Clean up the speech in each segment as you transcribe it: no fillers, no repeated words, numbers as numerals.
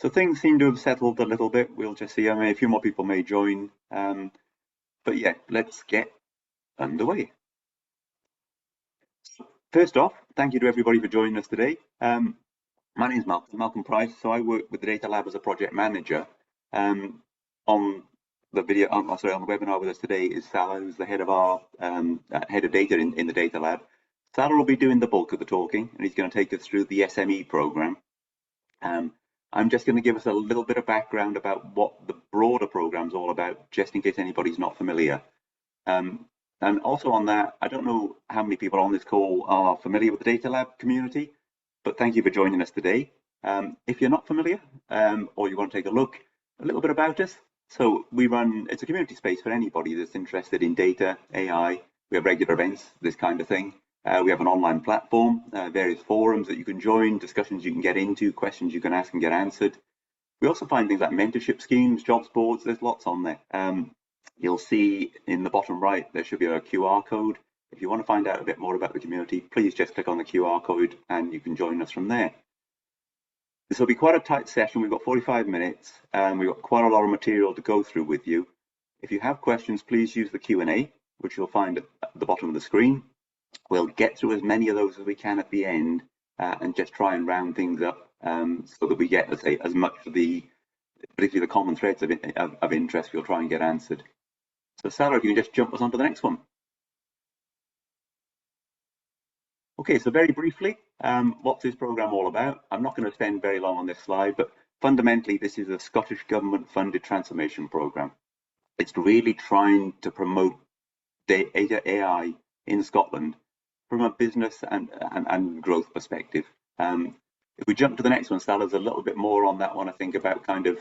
So things seem to have settled a little bit. We'll just see. I mean, a few more people may join. But yeah, let's get underway. First off, thank you to everybody for joining us today. My name is Malcolm Price. So I work with the Data Lab as a project manager. On the webinar with us today is Salah, who's the head of our head of data in the Data Lab. Salah will be doing the bulk of the talking, and he's going to take us through the SME program. I'm just going to give us a little bit of background about what the broader program is all about, just in case anybody's not familiar. And also on that, I don't know how many people on this call are familiar with the Data Lab community, but thank you for joining us today. If you're not familiar, or you want to take a look, a little bit about us. So it's a community space for anybody that's interested in data, AI. We have regular events, this kind of thing. We have an online platform, various forums that you can join, discussions you can get into, questions you can ask and get answered. We also find things like mentorship schemes, jobs boards, there's lots on there. You'll see in the bottom right, there should be a QR code. If you want to find out a bit more about the community, please just click on the QR code and you can join us from there. This will be quite a tight session. We've got 45 minutes and we've got quite a lot of material to go through with you. If you have questions, please use the Q&A, which you'll find at the bottom of the screen. We'll get through as many of those as we can at the end and just try and round things up so that we get, let's say, as much of particularly the common threads of interest we'll try and get answered. So Sarah, if you can just jump us on to the next one. Okay, so very briefly, what's this program all about? I'm not going to spend very long on this slide, but fundamentally, this is a Scottish government funded transformation program. It's really trying to promote data AI in Scotland from a business and growth perspective. If we jump to the next one, Salah's a little bit more on that one, I think, about kind of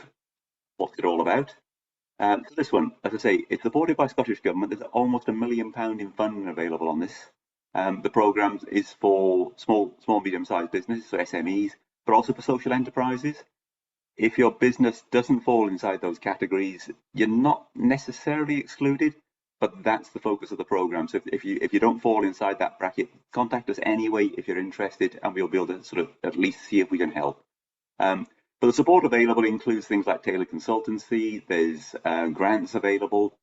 what's it all about. So this one, as I say, it's supported by Scottish Government. There's almost £1 million in funding available on this. The programme is for small, medium-sized businesses, so SMEs, but also for social enterprises. If your business doesn't fall inside those categories, you're not necessarily excluded, but that's the focus of the programme. So if you don't fall inside that bracket, contact us anyway if you're interested, and we'll be able to sort of at least see if we can help. But the support available includes things like tailored consultancy, there's grants available.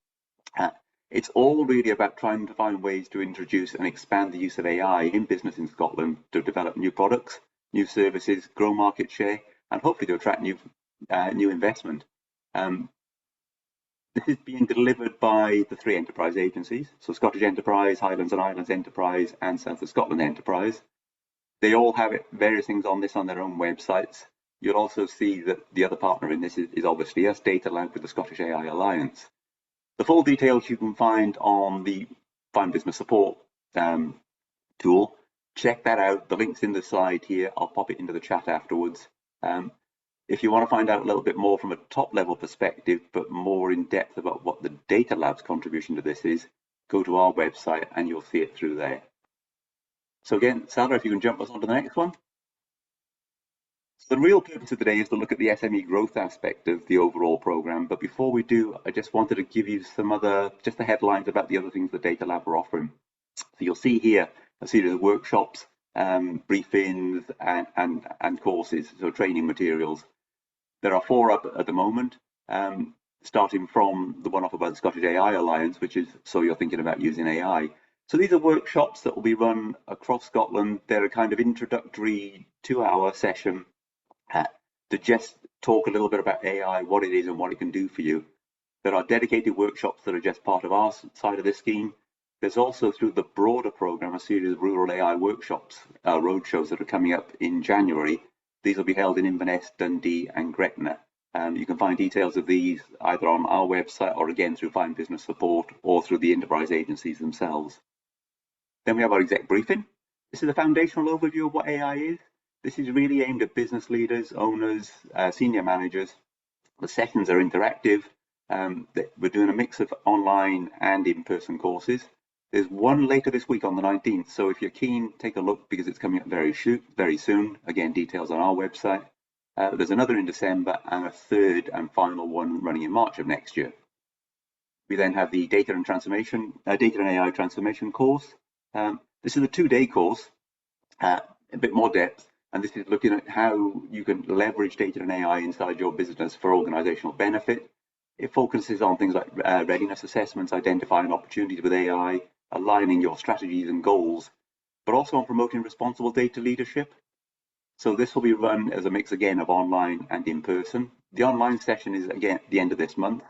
It's all really about trying to find ways to introduce and expand the use of AI in business in Scotland to develop new products, new services, grow market share, and hopefully to attract new investment. This is being delivered by the 3 enterprise agencies, so Scottish Enterprise, Highlands and Islands Enterprise, and South of Scotland Enterprise. They all have various things on this on their own websites. You'll also see that the other partner in this is obviously us, Data Lab, with the Scottish AI Alliance. The full details you can find on the Find Business Support tool. Check that out. The link's in the slide here. I'll pop it into the chat afterwards. If you want to find out a little bit more from a top level perspective, but more in depth about what the Data Lab's contribution to this is, go to our website and you'll see it through there. So again, Salah, if you can jump us on to the next one. So the real purpose of today is to look at the SME growth aspect of the overall program. But before we do, I just wanted to give you just the headlines about the other things the Data Lab are offering. So you'll see here a series of workshops, briefings, and courses, so training materials. There are 4 up at the moment, starting from the one offered by the Scottish AI Alliance, which is so you're thinking about using AI. So these are workshops that will be run across Scotland. They're a kind of introductory 2-hour session to just talk a little bit about AI, what it is and what it can do for you. There are dedicated workshops that are just part of our side of this scheme. There's also, through the broader programme, a series of rural AI workshops, roadshows that are coming up in January. These will be held in Inverness, Dundee and Gretna. You can find details of these either on our website or again through Find Business Support or through the enterprise agencies themselves. Then we have our exec briefing. This is a foundational overview of what AI is. This is really aimed at business leaders, owners, senior managers. The sessions are interactive. We're doing a mix of online and in-person courses. There's one later this week on the 19th, so if you're keen, take a look because it's coming up very soon. Again, details on our website. There's another in December and a 3rd and final one running in March of next year. We then have the Data and AI Transformation course. This is a 2-day course, a bit more depth. And this is looking at how you can leverage data and AI inside your business for organizational benefit. It focuses on things like readiness assessments, identifying opportunities with AI, aligning your strategies and goals, but also on promoting responsible data leadership. So this will be run as a mix again of online and in person. The online session is again at the end of this month.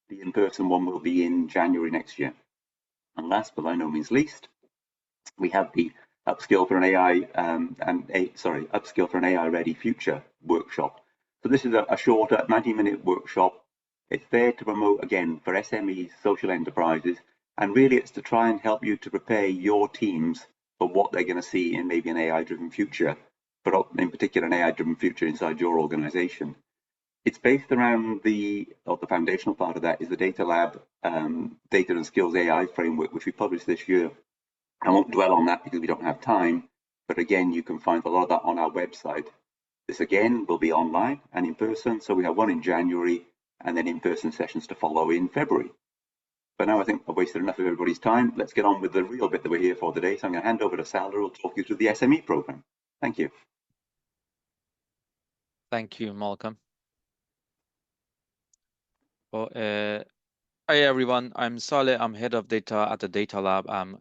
The in-person one will be in January next year. And last but by no means least, we have the Upskill for an AI Ready Future workshop. So this is a shorter 90-minute workshop. It's there to promote, again, for SMEs, social enterprises, and really it's to try and help you to prepare your teams for what they're going to see in maybe an AI-driven future, but in particular an AI-driven future inside your organization. It's based around the foundational part of that is the Data Lab Data and Skills AI framework, which we published this year. I won't dwell on that because we don't have time, but again, you can find a lot of that on our website. This again will be online and in person, so we have one in January and then in-person sessions to follow in February. But now I think I've wasted enough of everybody's time. Let's get on with the real bit that we're here for today. So I'm going to hand over to Sal, who will talk you through the SME program. Thank you. Thank you, Malcolm. Well, hi everyone, I'm Saleh. I'm head of data at the Data Lab. I'm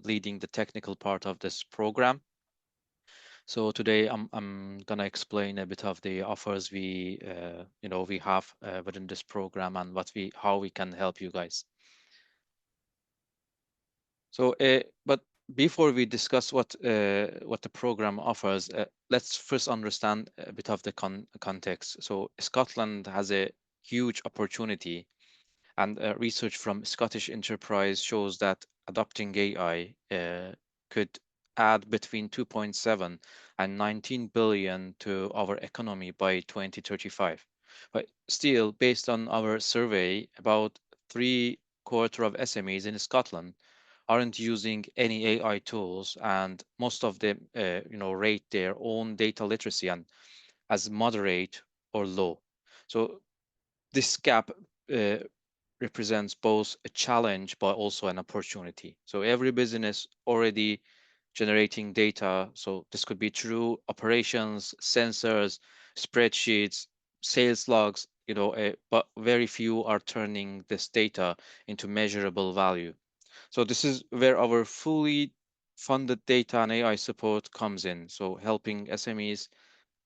leading the technical part of this program. So today I'm gonna explain a bit of the offers we we have within this program and how we can help you guys. So, but before we discuss what the program offers, let's first understand a bit of the context. So Scotland has a huge opportunity, and research from Scottish Enterprise shows that adopting AI could add between 2.7 and 19 billion to our economy by 2035. But still, based on our survey, about 3/4 of SMEs in Scotland aren't using any AI tools, and most of them, rate their own data literacy and as moderate or low. So this gap represents both a challenge but also an opportunity. So every business already generating data. So this could be through operations, sensors, spreadsheets, sales logs, but very few are turning this data into measurable value. So this is where our fully funded data and AI support comes in. So helping SMEs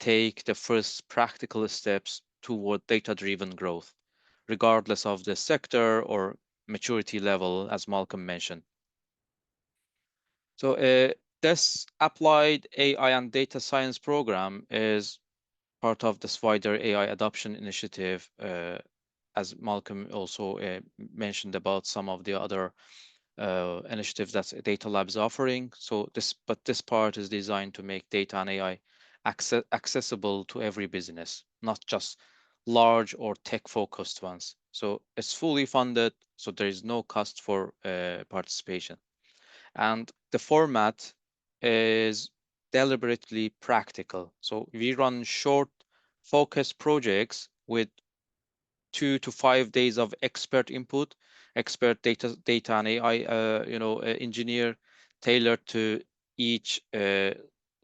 take the first practical steps toward data-driven growth, regardless of the sector or maturity level, as Malcolm mentioned. So this applied AI and data science program is part of this wider AI adoption initiative, as Malcolm also mentioned about some of the other initiatives that Data Lab is offering. So this part is designed to make data and AI accessible to every business, not just large or tech-focused ones. So it's fully funded, so there is no cost for participation. And the format is deliberately practical. So we run short, focused projects with 2 to 5 days of expert input, expert data and AI, engineer tailored to each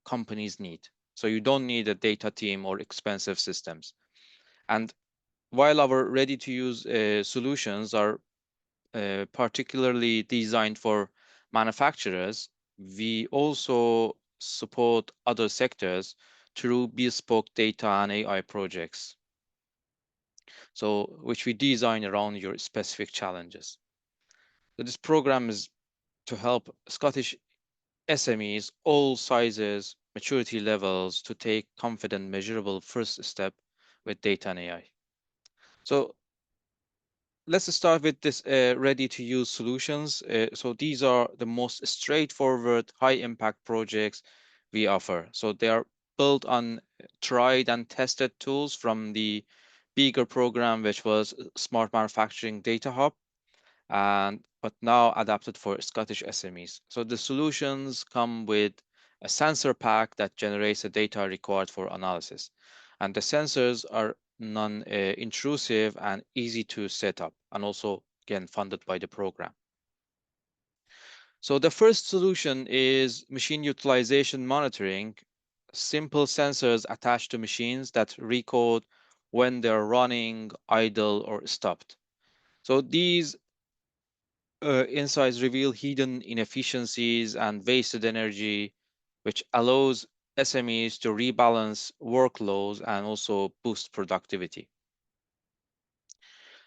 company's need. So you don't need a data team or expensive systems. And while our ready-to-use solutions are particularly designed for manufacturers, we also support other sectors through bespoke data and AI projects, so which we design around your specific challenges. So this program is to help Scottish SMEs, all sizes, maturity levels, to take confident, measurable first step with data and AI. So let's start with this ready-to-use solutions. So these are the most straightforward, high-impact projects we offer. So they are built on tried and tested tools from the bigger program, which was Smart Manufacturing Data Hub, but now adapted for Scottish SMEs. So the solutions come with a sensor pack that generates the data required for analysis. And the sensors are non-intrusive and easy to set up, and also, again, funded by the program. So the first solution is machine utilization monitoring. simple sensors attached to machines that record when they're running, idle, or stopped. So these insights reveal hidden inefficiencies and wasted energy, which allows SMEs to rebalance workloads and also boost productivity.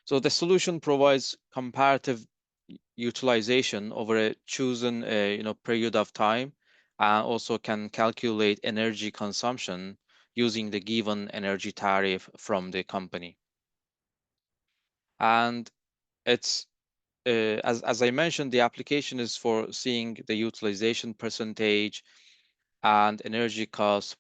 So the solution provides comparative utilization over a chosen period of time, and also can calculate energy consumption using the given energy tariff from the company. And it's as I mentioned, the application is for seeing the utilization percentage and energy costs.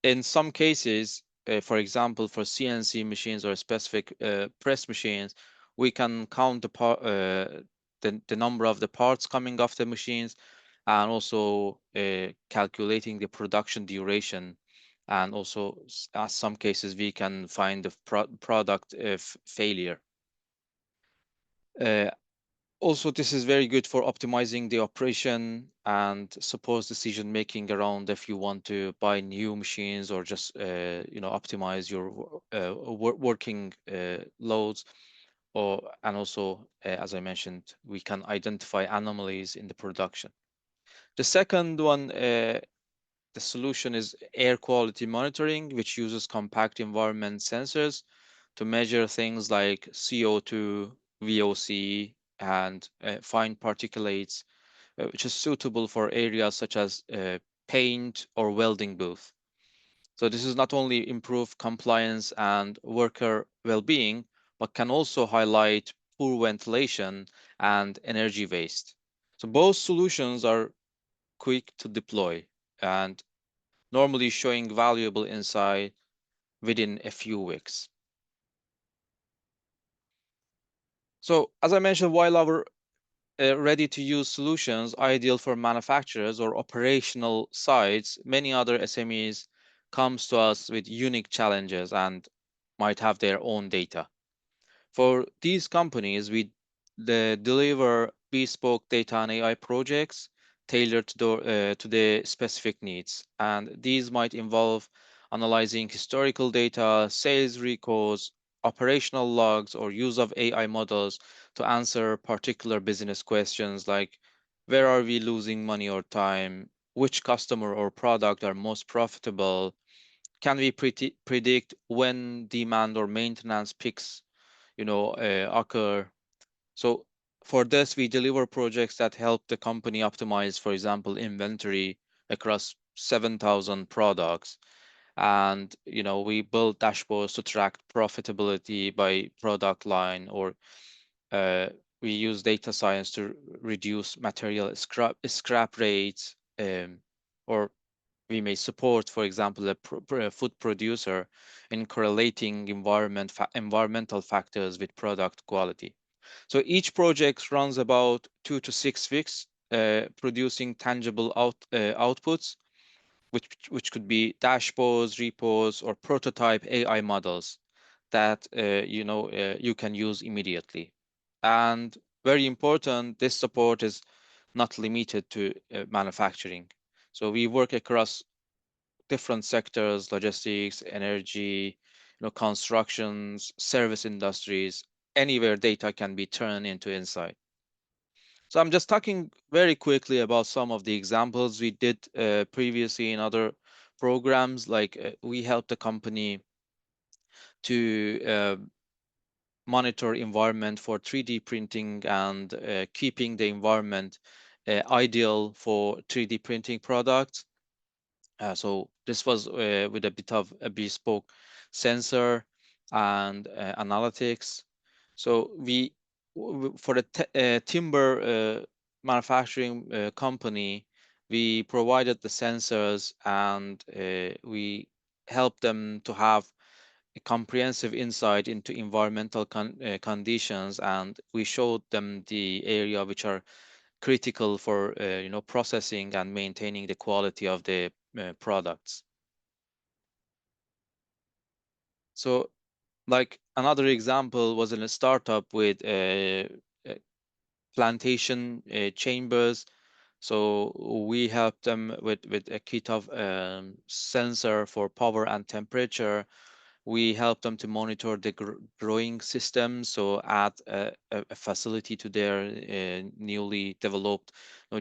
In some cases, for example, for CNC machines or specific press machines, we can count the number of the parts coming off the machines, and also calculating the production duration. And also, as some cases, we can find the product failure. Uh, Also, this is very good for optimizing the operation and supports decision making around if you want to buy new machines or just optimize your working loads. And also, as I mentioned, we can identify anomalies in the production. The second one, the solution is air quality monitoring, which uses compact environment sensors to measure things like CO2, VOC, and fine particulates, which is suitable for areas such as paint or welding booth. So this is not only improve compliance and worker well-being, but can also highlight poor ventilation and energy waste. So both solutions are quick to deploy and normally showing valuable insight within a few weeks. So as I mentioned, while our ready-to-use solutions ideal for manufacturers or operational sites, many other SMEs comes to us with unique challenges and might have their own data. For these companies, we deliver bespoke data and AI projects tailored to the specific needs. And these might involve analyzing historical data, sales records, operational logs, or use of AI models to answer particular business questions like where are we losing money or time, which customer or product are most profitable, can we predict when demand or maintenance peaks occur. So for this, we deliver projects that help the company optimize, for example, inventory across 7,000 products. And, we build dashboards to track profitability by product line, or uh, we use data science to reduce material scrap rates, or we may support, for example, a food producer in correlating environmental factors with product quality. So each project runs about 2 to 6 weeks, producing tangible outputs, which could be dashboards, reports, or prototype AI models that you can use immediately. And very important, this support is not limited to manufacturing. So we work across different sectors: logistics, energy, constructions, service industries, anywhere data can be turned into insight. So I'm just talking very quickly about some of the examples we did previously in other programs. Like we helped the company to monitor environment for 3D printing and keeping the environment ideal for 3D printing products. So this was with a bit of a bespoke sensor and analytics. So for the timber manufacturing company, we provided the sensors, and we helped them to have a comprehensive insight into environmental conditions, and we showed them the area which are critical for processing and maintaining the quality of the products. So like another example was in a startup with plantation chambers. So we help them with a kit of sensor for power and temperature. We help them to monitor the growing system, so add a facility to their newly developed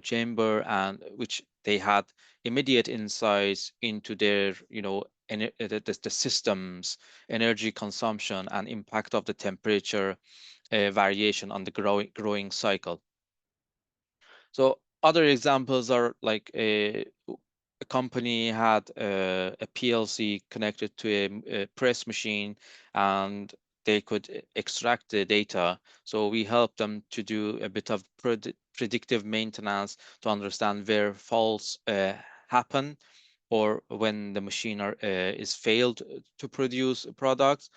chamber, and which they had immediate insights into their, the system's energy consumption and impact of the temperature variation on the growing cycle. So other examples are like a company had a PLC connected to a press machine, and they could extract the data. So we helped them to do a bit of predictive maintenance to understand where faults happen, or when the machine is failed to produce products.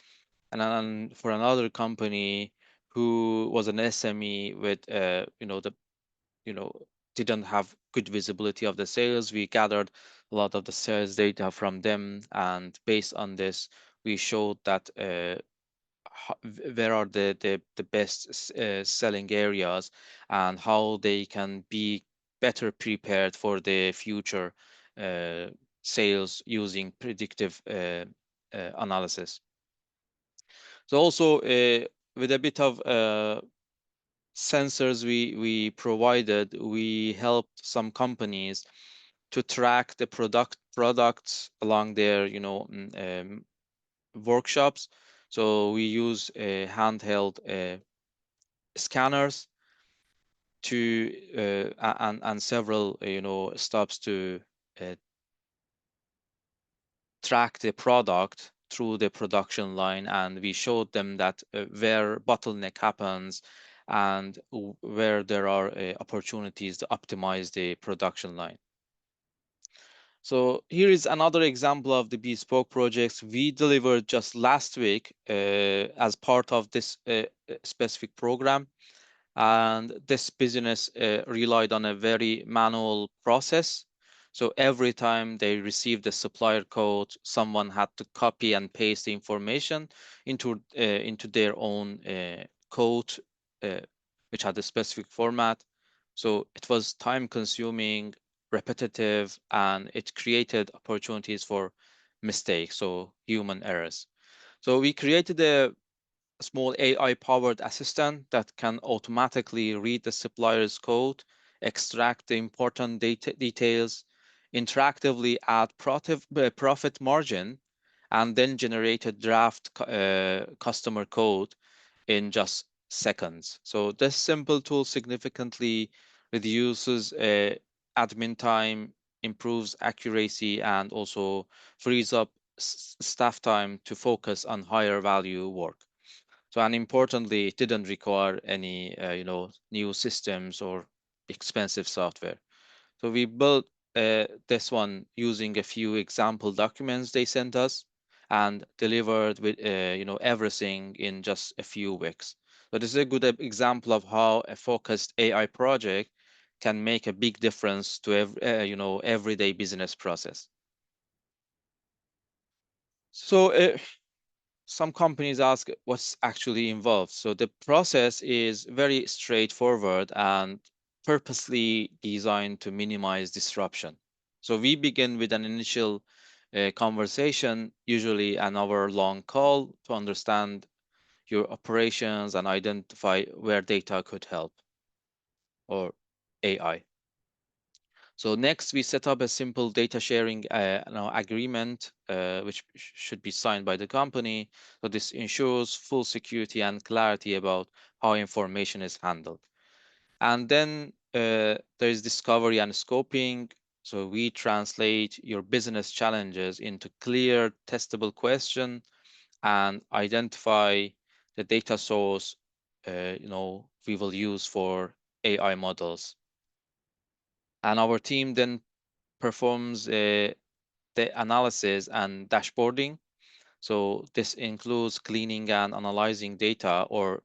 And then for another company who was an SME with you know, didn't have good visibility of the sales. We gathered a lot of the sales data from them, and based on this, we showed that where are the best selling areas, and how they can be better prepared for the future uh, sales using predictive analysis. So also with a bit of sensors we provided, we helped some companies to track the products along their workshops. So we use handheld scanners to and several stops to uh, track the product through the production line, and we showed them that where bottleneck happens, and where there are opportunities to optimize the production line. So here is another example of the bespoke projects we delivered just last week as part of this specific program. And this business relied on a very manual process. So every time they received the supplier code, someone had to copy and paste the information into their own code, uh, which had a specific format. So it was time consuming, repetitive, and it created opportunities for mistakes, so human errors. So we created a small AI-powered assistant that can automatically read the supplier's code, extract the important details, interactively add profit margin, and then generate a draft customer code in just seconds. So this simple tool significantly reduces admin time, improves accuracy, and also frees up staff time to focus on higher value work. So, and importantly, it didn't require any, new systems or expensive software. So we built this one using a few example documents they sent us, and delivered with, everything in just a few weeks. So this is a good example of how a focused AI project can make a big difference to everyday business process. So some companies ask what's actually involved. So the process is very straightforward and purposely designed to minimize disruption. So we begin with an initial conversation, usually an hour-long call, to understand your operations and identify where data could help, or AI. So next, we set up a simple data sharing agreement, which should be signed by the company. So this ensures full security and clarity about how information is handled. And then there is discovery and scoping. So we translate your business challenges into clear, testable question, and identify the data source we will use for AI models. And our team then performs the analysis and dashboarding. So this includes cleaning and analyzing data, or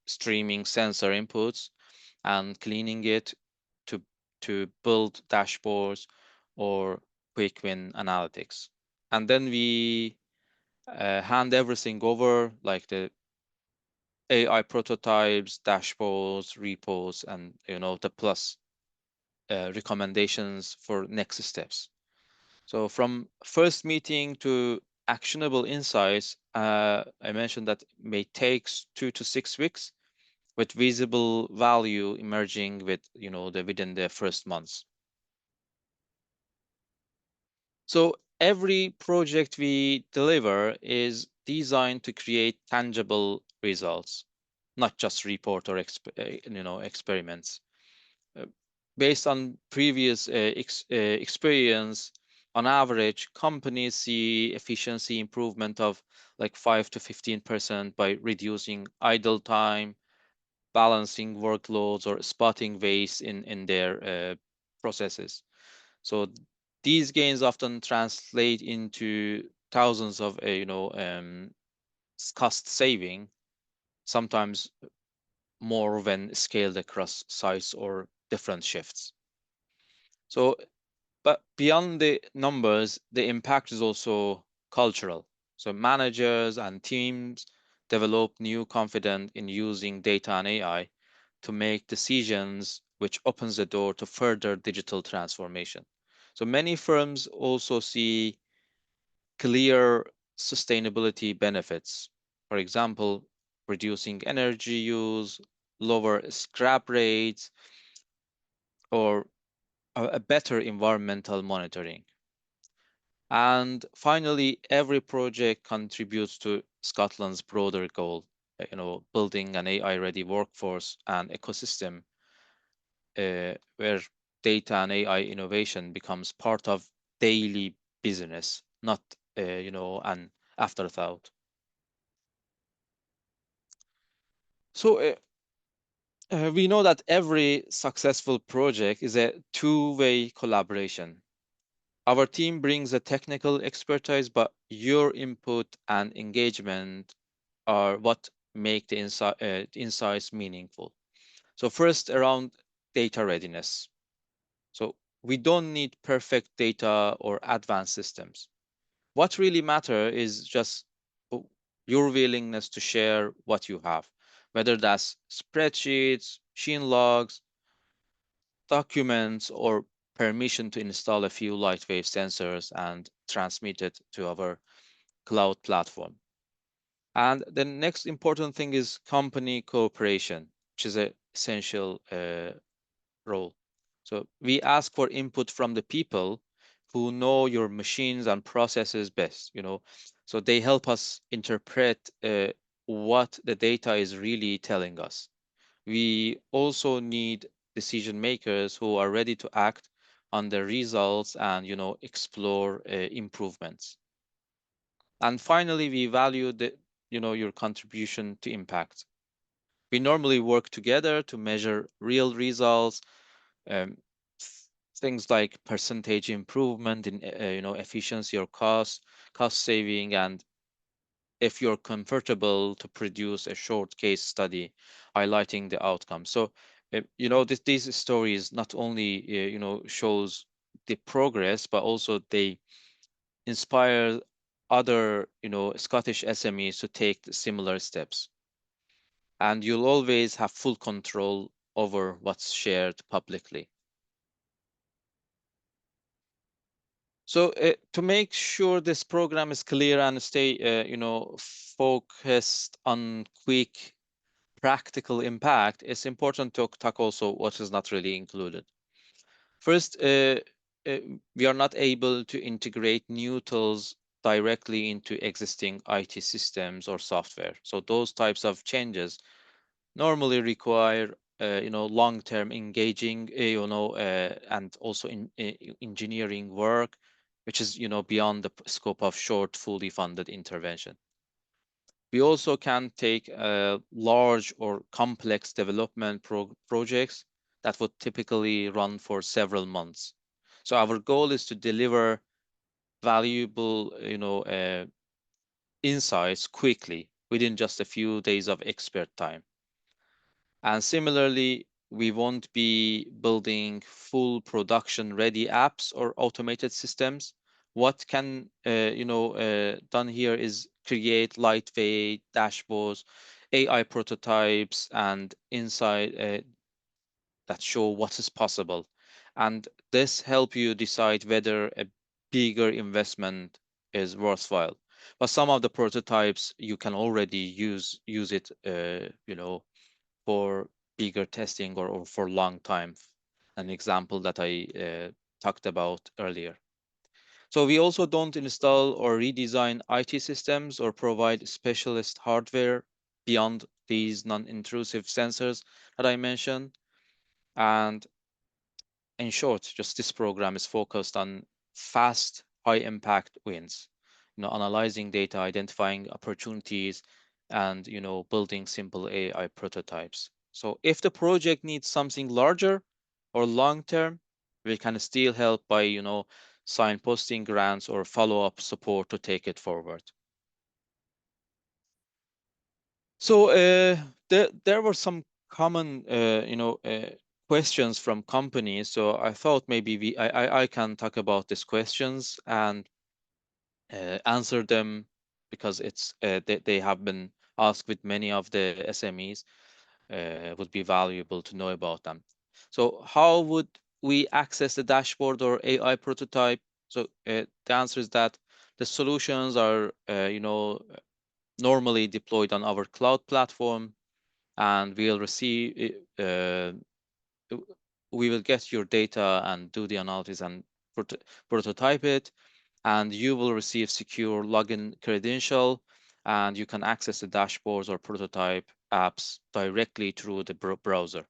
streaming sensor inputs and cleaning it to build dashboards or quick win analytics. And then we hand everything over, like the AI prototypes, dashboards, repos, and the plus recommendations for next steps. So from first meeting to actionable insights, I mentioned that may takes 2 to 6 weeks, with visible value emerging within the first months. So every project we deliver is designed to create tangible results, not just report or experiments. Uh, Based on previous experience, on average, companies see efficiency improvement of like 5 to 15% by reducing idle time, balancing workloads, or spotting waste in their processes. So these gains often translate into thousands of cost saving, sometimes more when scaled across sites or different shifts. So, but beyond the numbers, the impact is also cultural. So managers and teams develop new confidence in using data and AI to make decisions, which opens the door to further digital transformation. So many firms also see clear sustainability benefits. For example, reducing energy use, lower scrap rates, or a better environmental monitoring. And finally, every project contributes to Scotland's broader goal, building an AI-ready workforce and ecosystem where data and AI innovation becomes part of daily business, not an afterthought. So we know that every successful project is a two-way collaboration. Our team brings a technical expertise, but your input and engagement are what make the insights meaningful. So first, around data readiness. So we don't need perfect data or advanced systems. What really matters is just your willingness to share what you have, whether that's spreadsheets, machine logs, documents, or permission to install a few lightweight sensors and transmit it to our cloud platform. And the next important thing is company cooperation, which is an essential role. So we ask for input from the people who know your machines and processes best, so they help us interpret what the data is really telling us. We also need decision makers who are ready to act on the results and explore improvements. And finally, we value your contribution to impact. We normally work together to measure real results, um, things like percentage improvement in efficiency or cost saving, and if you're comfortable to produce a short case study highlighting the outcome. So these stories not only shows the progress, but also they inspire other Scottish SMEs to take similar steps. And you'll always have full control over what's shared publicly. So to make sure this program is clear and stay, focused on quick, practical impact, it's important to talk also what is not really included. First, we are not able to integrate new tools directly into existing IT systems or software. So those types of changes normally require long-term engaging and also in engineering work, which is beyond the scope of short fully funded intervention. We also can take large or complex development projects that would typically run for several months. So our goal is to deliver valuable insights quickly within just a few days of expert time. And similarly, we won't be building full production ready apps or automated systems. What can done here is create lightweight dashboards, AI prototypes, and insight that show what is possible. and this help you decide whether a bigger investment is worthwhile. But some of the prototypes you can already use it, you know, for bigger testing or for long time. An example that I talked about earlier. So we also don't install or redesign IT systems or provide specialist hardware beyond these non-intrusive sensors that I mentioned. And in short, just this program is focused on fast, high impact wins, you know, analyzing data, identifying opportunities, and, you know, building simple AI prototypes. So if the project needs something larger or long term, we can still help by, you know, signposting grants or follow-up support to take it forward. So there were some common, questions from companies. So I thought maybe I can talk about these questions and answer them, because they have been asked with many of the SMEs. Would be valuable to know about them. So how would we access the dashboard or AI prototype? So the answer is that the solutions are, normally deployed on our cloud platform, and we will get your data and do the analysis and prototype it, and you will receive secure login credential, and you can access the dashboards or prototype apps directly through the browser.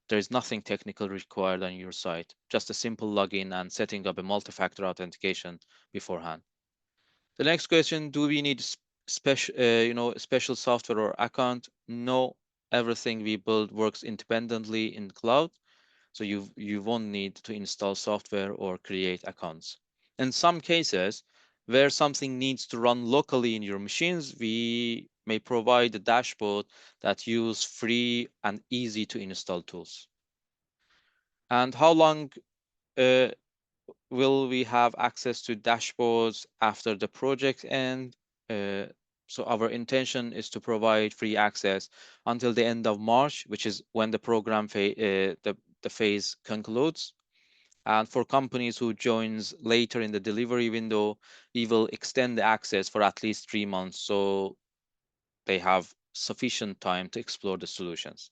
There is nothing technical required on your site, just a simple login and setting up a multi-factor authentication beforehand. The next question, do we need special software or account? No, everything we build works independently in cloud. So you won't need to install software or create accounts. In some cases, where something needs to run locally in your machines, we may provide a dashboard that use free and easy to install tools. And how long will we have access to dashboards after the project end? So our intention is to provide free access until the end of March, which is when the program the phase concludes. And for companies who joins later in the delivery window, we will extend the access for at least 3 months, so they have sufficient time to explore the solutions.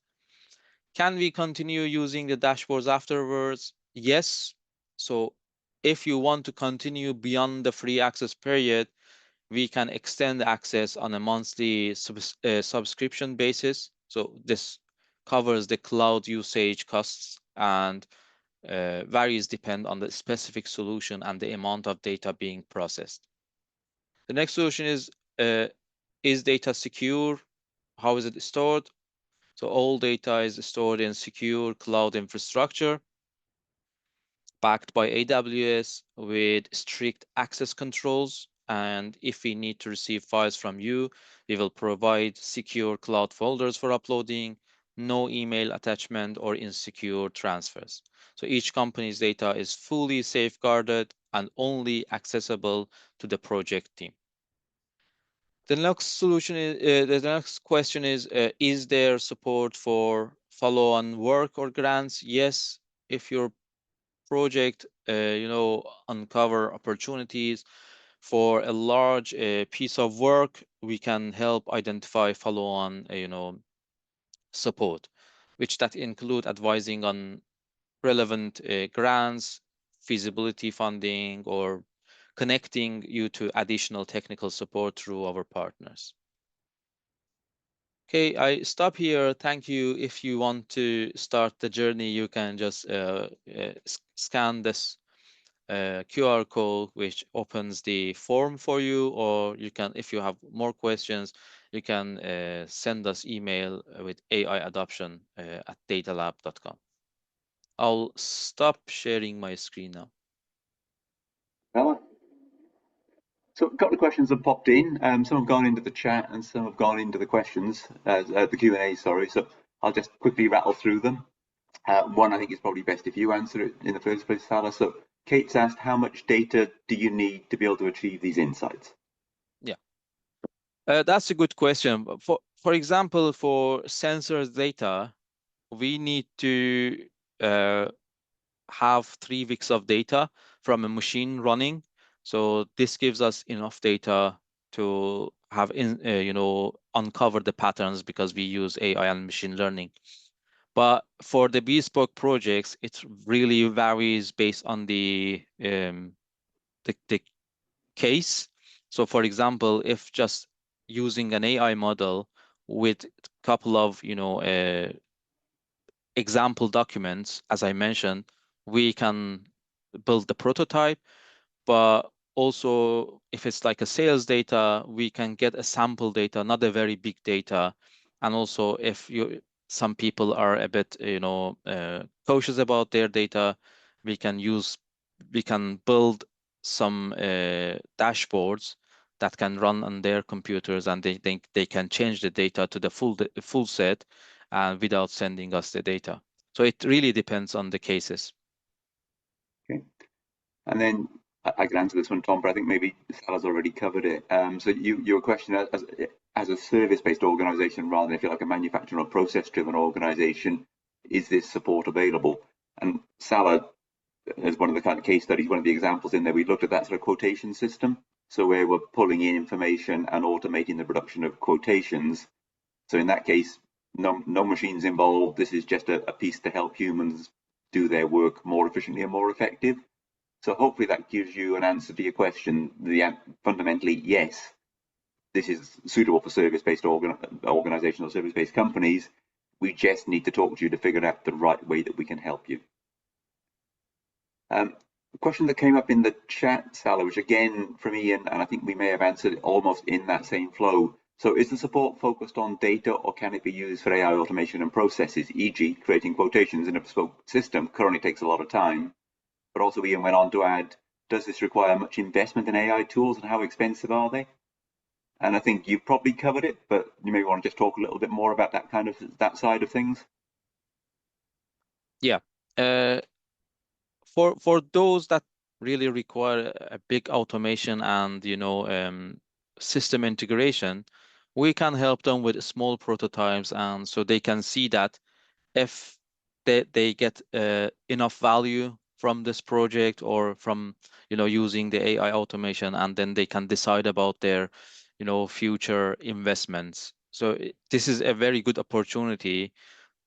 Can we continue using the dashboards afterwards? Yes. So if you want to continue beyond the free access period, we can extend access on a monthly subscription basis. So this covers the cloud usage costs, and varies depend on the specific solution and the amount of data being processed. The next solution is data secure? How is it stored? So all data is stored in secure cloud infrastructure backed by AWS with strict access controls. And if we need to receive files from you, we will provide secure cloud folders for uploading, no email attachment or insecure transfers. So each company's data is fully safeguarded and only accessible to the project team. The next solution is the next question is there support for follow-on work or grants? Yes, if your project uncover opportunities for a large piece of work, we can help identify follow-on support, which that include advising on relevant grants, feasibility funding, or connecting you to additional technical support through our partners. Okay, I stop here. Thank you. If you want to start the journey, you can just scan this QR code, which opens the form for you, or you can, if you have more questions, you can send us email with aiadoption@datalab.com. I'll stop sharing my screen now. Hello. So a couple of questions have popped in. Some have gone into the chat and some have gone into the questions, the Q&A, sorry. So I'll just quickly rattle through them. One, I think it's probably best if you answer it in the first place, Salah. So Kate's asked, how much data do you need to be able to achieve these insights? Yeah, that's a good question. For example, for sensors data, we need to have 3 weeks of data from a machine running. So this gives us enough data to have uncover the patterns because we use AI and machine learning. But for the bespoke projects, it really varies based on the case. So for example, if just using an AI model with a couple of example documents, as I mentioned, we can build the prototype. But also, if it's like a sales data, we can get a sample data, not a very big data. And also, if some people are a bit cautious about their data, we can build some dashboards that can run on their computers, and they think they can change the data to the full set without sending us the data. So it really depends on the cases. Okay. And then I can answer this one, Tom, but I think maybe Salah's already covered it. So your question as a service-based organization rather than if you're like a manufacturing or process-driven organization, is this support available? And Salah, as one of the kind of case studies, one of the examples in there, we looked at that sort of quotation system. So where we're pulling in information and automating the production of quotations. So in that case, no machines involved. This is just a piece to help humans do their work more efficiently and more effective. So hopefully that gives you an answer to your question. Fundamentally, yes, this is suitable for service-based organizations or service-based companies. We just need to talk to you to figure out the right way that we can help you. A question that came up in the chat, Salah, which again from Ian, and I think we may have answered almost in that same flow. So is the support focused on data, or can it be used for AI automation and processes, e.g. creating quotations in a bespoke system currently takes a lot of time? But also Ian went on to add, does this require much investment in AI tools and how expensive are they? And I think you've probably covered it, but you may want to just talk a little bit more about that side of things. Yeah. For those that really require a big automation and system integration, we can help them with small prototypes, and so they can see that if they get enough value from this project or from using the AI automation, and then they can decide about their future investments. So this is a very good opportunity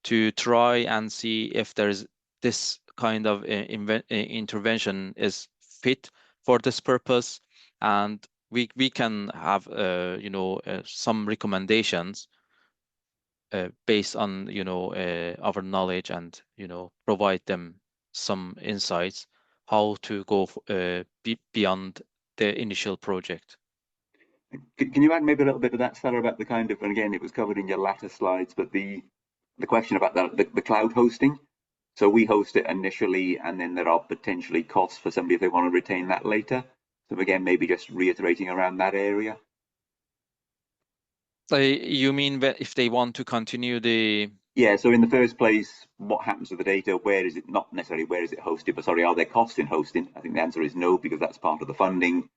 to try and see if there's this kind of intervention is fit for this purpose, and we can have some recommendations based on our knowledge, and provide them some insights how to go beyond the initial project. Can you add maybe a little bit of that, Sarah, about the kind of, and again, it was covered in your latter slides, but the question about the cloud hosting. So we host it initially, and then there are potentially costs for somebody if they want to retain that later. So again, maybe just reiterating around that area. You mean that if they want to continue the... Yeah, so in the first place, what happens to the data? Where is it, not necessarily where is it hosted, but sorry, are there costs in hosting? I think the answer is no, because that's part of the funding.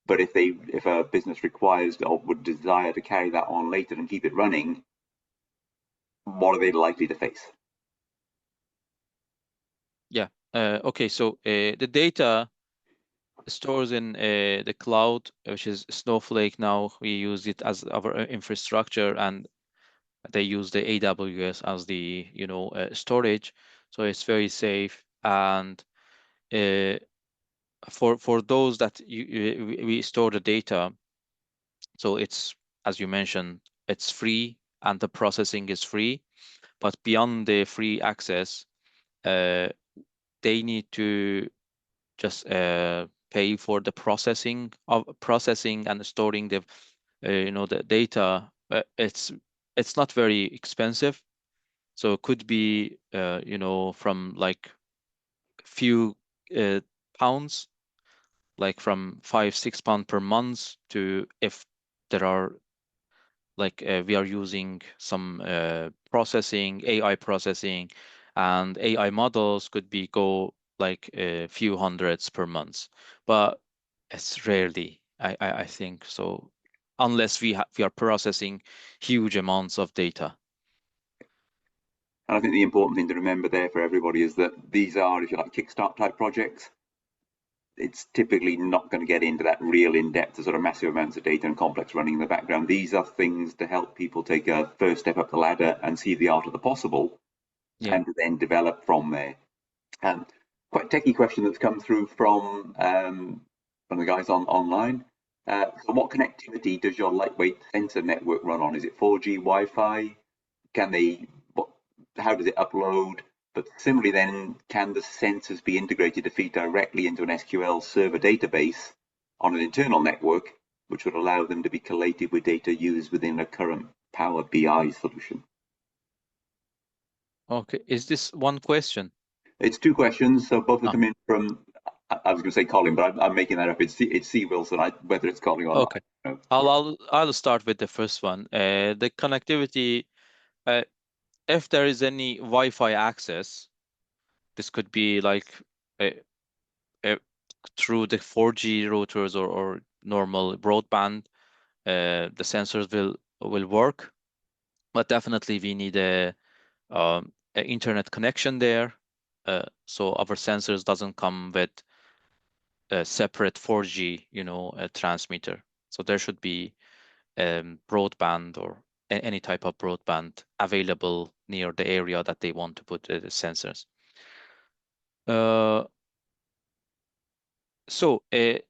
But if a business requires or would desire to carry that on later and keep it running, what are they likely to face? Yeah. Okay. So the data stores in the cloud, which is Snowflake. Now we use it as our infrastructure, and they use the AWS as the storage. So it's very safe. And for those that we store the data, so it's, as you mentioned, it's free and the processing is free. But beyond the free access, they need to just pay for the processing and storing the the data. It's not very expensive, so it could be from like few pounds, like from £5-6 per month, to if there are like we are using some processing, AI processing, and AI models could be go like a few hundreds per month, but it's rarely, I think so, unless we are processing huge amounts of data. And I think the important thing to remember there for everybody is that these are, if you like, kickstart type projects. It's typically not going to get into that real in-depth sort of massive amounts of data and complex running in the background. These are things to help people take a first step up the ladder and see the art of the possible, Yeah. and to then develop from there. Quite a techie question that's come through from the guys online. So what connectivity does your lightweight sensor network run on? Is it 4G, Wi-Fi? How does it upload? But similarly then, can the sensors be integrated to feed directly into an SQL server database on an internal network, which would allow them to be collated with data used within a current Power BI solution? Okay, is this one question? It's two questions, so both have Ah, come in from, I was going to say Colin, but I'm making that up. It's C. Wilson, whether it's Colin or okay. not. I'll start with the first one. The connectivity, if there is any Wi-Fi access, this could be like uh, through the 4G routers or normal broadband, the sensors will work. But definitely we need a internet connection there, so our sensors doesn't come with a separate 4G, transmitter. So there should be broadband or any type of broadband available near the area that they want to put the sensors. So the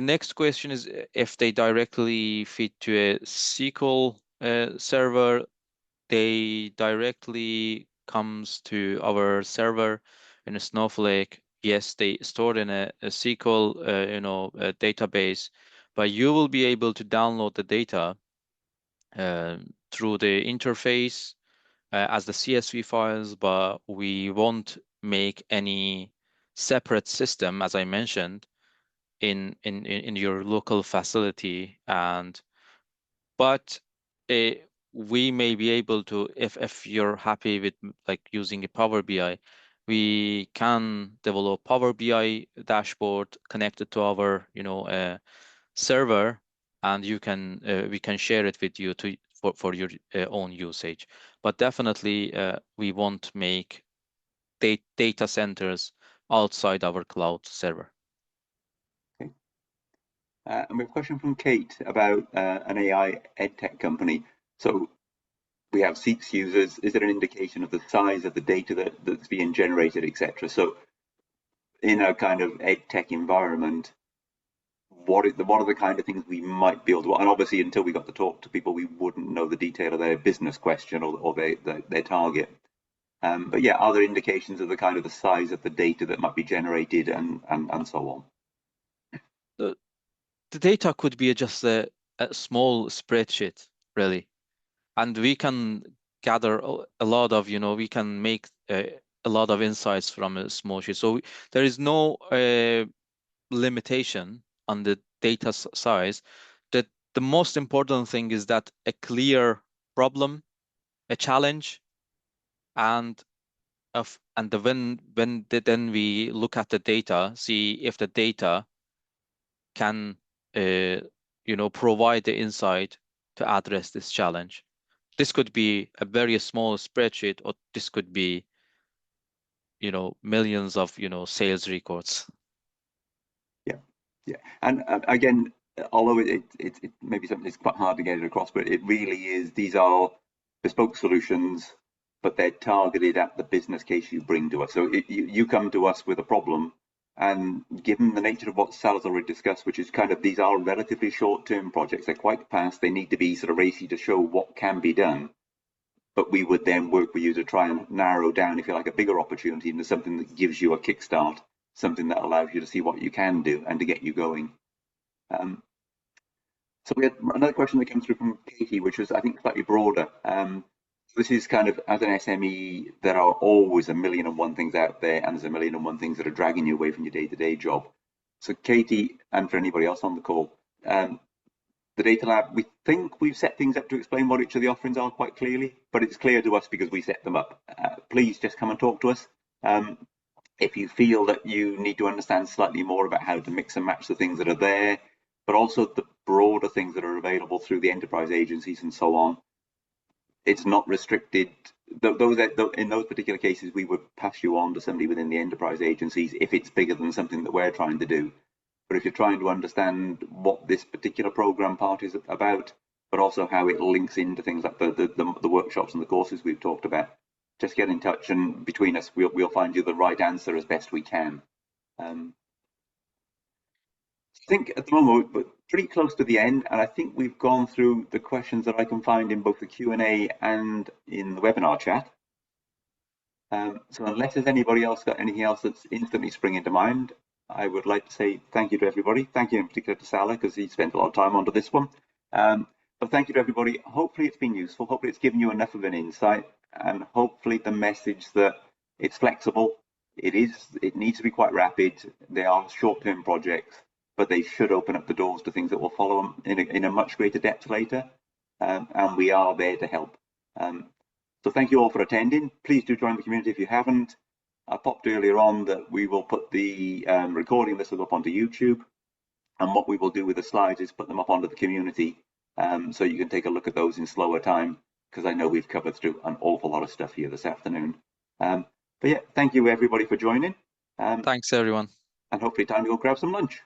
next question is if they directly feed to a SQL server, they directly comes to our server in a Snowflake. Yes, they stored in a SQL, a database, but you will be able to download the data through the interface as the CSV files, but we won't make any separate system, as I mentioned, in your local facility. But we may be able to, if you're happy with like using a Power BI, we can develop Power BI dashboard connected to our server, and we can share it with you for your own usage. But definitely we won't make data centers outside our cloud server. Okay. And we have a question from Kate about an AI edtech company. So we have seats users. Is there an indication of the size of the data that's being generated, etc.? So in a kind of edtech environment, what are the kind of things we might be able to, and obviously until we got to talk to people, we wouldn't know the detail of their business question or their target. But yeah, are there indications of the kind of the size of the data that might be generated and so on? The data could be just a small spreadsheet, really, and we can gather a lot of, we can make a lot of insights from a small sheet. So there is no limitation on the data size. That the most important thing is that a clear problem, a challenge, and then we look at the data, see if the data can provide the insight to address this challenge. This could be a very small spreadsheet, or this could be millions of sales records. Yeah, and again, although it may be something that's quite hard to get it across, but it really is, these are bespoke solutions, but they're targeted at the business case you bring to us. So you come to us with a problem, and given the nature of what Sal has already discussed, which is kind of, these are relatively short-term projects, they're quite fast, they need to be sort of racy to show what can be done, but we would then work with you to try and narrow down, if you like, a bigger opportunity into something that gives you a kickstart, something that allows you to see what you can do and to get you going. So we had another question that came through from Katie, which was, I think, slightly broader. This is kind of, as an SME, there are always a million and one things out there, and there's a million and one things that are dragging you away from your day-to-day job. So Katie, and for anybody else on the call, the Data Lab, we think we've set things up to explain what each of the offerings are quite clearly, but it's clear to us because we set them up. Please just come and talk to us. If you feel that you need to understand slightly more about how to mix and match the things that are there, but also the broader things that are available through the enterprise agencies and so on, it's not restricted in those particular cases, we would pass you on to somebody within the enterprise agencies if it's bigger than something that we're trying to do. But if you're trying to understand what this particular program part is about, but also how it links into things like the workshops and the courses we've talked about, just get in touch, and between us, we'll find you the right answer as best we can. I think at the moment we're pretty close to the end, and I think we've gone through the questions that I can find in both the Q&A and in the webinar chat. So unless there's anybody else got anything else that's instantly springing to mind, I would like to say thank you to everybody. Thank you in particular to Salah, because he spent a lot of time onto this one. But thank you to everybody. Hopefully it's been useful. Hopefully it's given you enough of an insight, and hopefully the message that it's flexible. It needs to be quite rapid. They are short-term projects, but they should open up the doors to things that will follow them in a much greater depth later. And we are there to help. So thank you all for attending. Please do join the community if you haven't. I popped earlier on that we will put the recording this up onto YouTube. And what we will do with the slides is put them up onto the community, so you can take a look at those in slower time, because I know we've covered through an awful lot of stuff here this afternoon. But yeah, thank you everybody for joining. Thanks everyone. And hopefully time to go grab some lunch.